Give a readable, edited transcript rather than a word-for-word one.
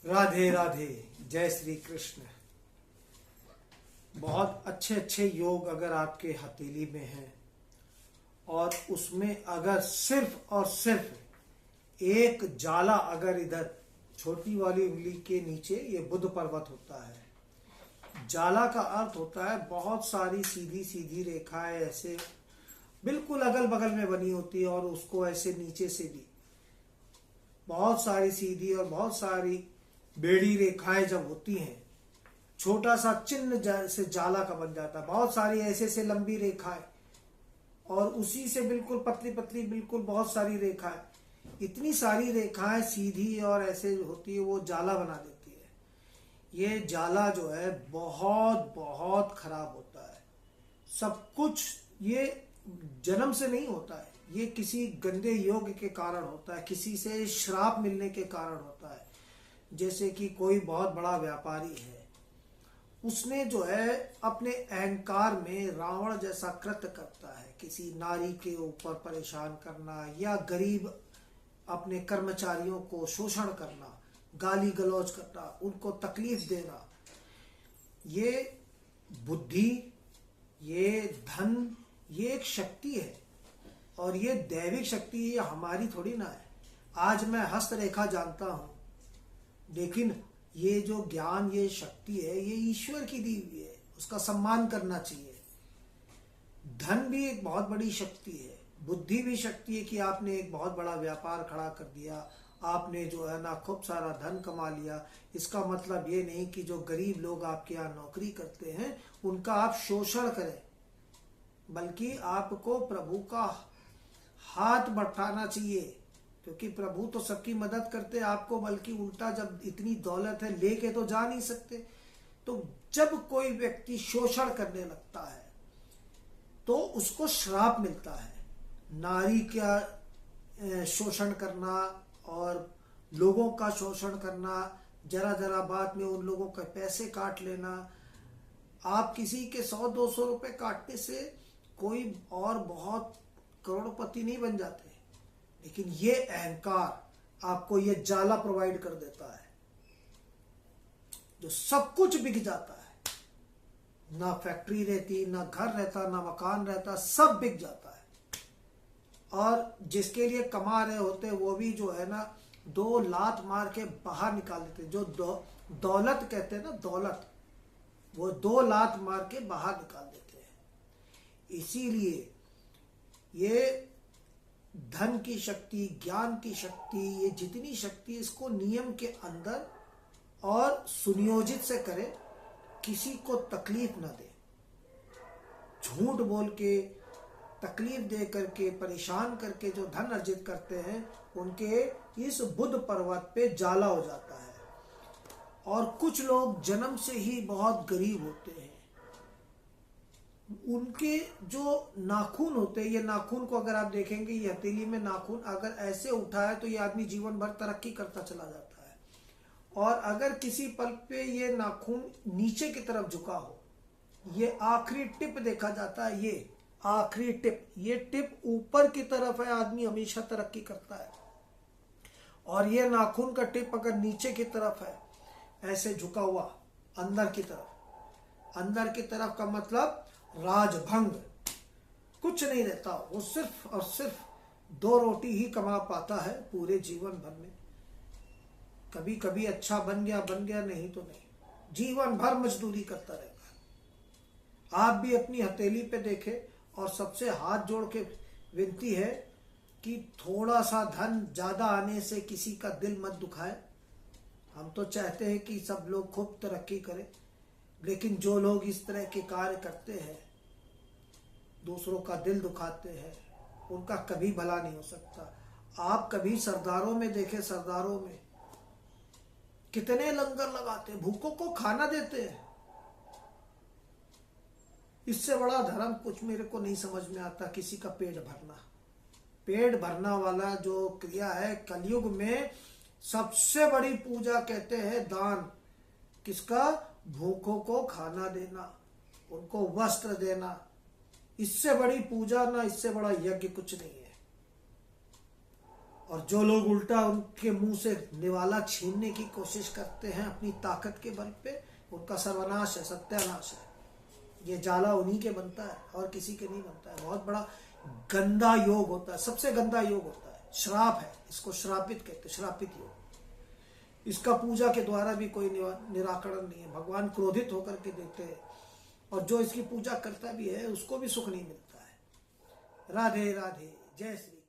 राधे राधे। जय श्री कृष्ण। बहुत अच्छे अच्छे योग अगर आपके हथेली में हैं और उसमें अगर सिर्फ और सिर्फ एक जाला अगर इधर छोटी वाली उंगली के नीचे, ये बुध पर्वत होता है। जाला का अर्थ होता है बहुत सारी सीधी सीधी रेखाएं ऐसे बिल्कुल अगल बगल में बनी होती है और उसको ऐसे नीचे से भी बहुत सारी सीधी और बहुत सारी बेड़ी रेखाएं जब होती हैं, छोटा सा चिन्ह से जाला का बन जाता है। बहुत सारी ऐसे से लंबी रेखाएं और उसी से बिल्कुल पतली पतली बिल्कुल बहुत सारी रेखाएं, इतनी सारी रेखाएं सीधी और ऐसे होती है, वो जाला बना देती है। ये जाला जो है बहुत बहुत खराब होता है। सब कुछ ये जन्म से नहीं होता है, ये किसी गंदे योग के कारण होता है, किसी से श्राप मिलने के कारण होता है। जैसे कि कोई बहुत बड़ा व्यापारी है, उसने जो है अपने अहंकार में रावण जैसा कृत्य करता है, किसी नारी के ऊपर परेशान करना या गरीब अपने कर्मचारियों को शोषण करना, गाली गलौज करना, उनको तकलीफ देना। ये बुद्धि, ये धन, ये एक शक्ति है और ये दैविक शक्ति, ये हमारी थोड़ी ना है। आज मैं हस्तरेखा जानता हूं, लेकिन ये जो ज्ञान, ये शक्ति है, ये ईश्वर की दी हुई है, उसका सम्मान करना चाहिए। धन भी एक बहुत बड़ी शक्ति है, बुद्धि भी शक्ति है कि आपने एक बहुत बड़ा व्यापार खड़ा कर दिया, आपने जो है ना खूब सारा धन कमा लिया। इसका मतलब ये नहीं कि जो गरीब लोग आपके यहाँ नौकरी करते हैं उनका आप शोषण करें, बल्कि आपको प्रभु का हाथ बटाना चाहिए, क्योंकि प्रभु तो सबकी मदद करते हैं आपको। बल्कि उल्टा, जब इतनी दौलत है लेके तो जा नहीं सकते, तो जब कोई व्यक्ति शोषण करने लगता है तो उसको श्राप मिलता है। नारी का शोषण करना और लोगों का शोषण करना, जरा जरा बात में उन लोगों के पैसे काट लेना। आप किसी के 100-200 रुपए काटने से कोई और बहुत करोड़पति नहीं बन जाते, लेकिन ये अहंकार आपको ये जाला प्रोवाइड कर देता है, जो सब कुछ बिक जाता है। ना फैक्ट्री रहती, ना घर रहता, ना मकान रहता, सब बिक जाता है। और जिसके लिए कमा रहे होते वो भी जो है ना 2 लात मार के बाहर निकाल देते। जो दौलत कहते हैं ना, दौलत, वो 2 लात मार के बाहर निकाल देते हैं। इसीलिए ये धन की शक्ति, ज्ञान की शक्ति, ये जितनी शक्ति, इसको नियम के अंदर और सुनियोजित से करे, किसी को तकलीफ ना दे। झूठ बोल के, तकलीफ दे करके, परेशान करके जो धन अर्जित करते हैं, उनके इस बुध पर्वत पे जाला हो जाता है। और कुछ लोग जन्म से ही बहुत गरीब होते हैं, उनके जो नाखून होते हैं, ये नाखून को अगर आप देखेंगे, ये हथेली में नाखून अगर ऐसे उठा है तो ये आदमी जीवन भर तरक्की करता चला जाता है। और अगर किसी पल पे ये नाखून नीचे की तरफ झुका हो, ये आखिरी टिप देखा जाता है, ये आखिरी टिप, ये टिप ऊपर की तरफ है, आदमी हमेशा तरक्की करता है। और ये नाखून का टिप अगर नीचे की तरफ है, ऐसे झुका हुआ अंदर की तरफ, अंदर की तरफ का मतलब राजभंग, कुछ नहीं रहता, वो सिर्फ और सिर्फ 2 रोटी ही कमा पाता है पूरे जीवन भर में। कभी कभी अच्छा बन गया, नहीं तो नहीं, जीवन भर मजदूरी करता रहेगा। आप भी अपनी हथेली पे देखें और सबसे हाथ जोड़ के विनती है कि थोड़ा सा धन ज्यादा आने से किसी का दिल मत दुखाए। हम तो चाहते हैं कि सब लोग खूब तरक्की करें, लेकिन जो लोग इस तरह के कार्य करते हैं, दूसरों का दिल दुखाते हैं, उनका कभी भला नहीं हो सकता। आप कभी सरदारों में देखें, सरदारों में कितने लंगर लगाते हैं, भूखों को खाना देते हैं। इससे बड़ा धर्म कुछ मेरे को नहीं समझ में आता, किसी का पेट भरना। पेट भरना वाला जो क्रिया है, कलयुग में सबसे बड़ी पूजा कहते हैं दान। किसका? भूखों को खाना देना, उनको वस्त्र देना। इससे बड़ी पूजा ना, इससे बड़ा यज्ञ कुछ नहीं है। और जो लोग उल्टा उनके मुंह से निवाला छीनने की कोशिश करते हैं अपनी ताकत के बल पे, उनका सर्वनाश है, सत्यानाश है। ये जाला उन्हीं के बनता है और किसी के नहीं बनता है। बहुत बड़ा गंदा योग होता है, सबसे गंदा योग होता है, श्राप है, इसको श्रापित कहते हैं, श्रापित योग। इसका पूजा के द्वारा भी कोई निराकरण नहीं है, भगवान क्रोधित होकर के देते हैं, और जो इसकी पूजा करता भी है उसको भी सुख नहीं मिलता है। राधे राधे, जय श्री।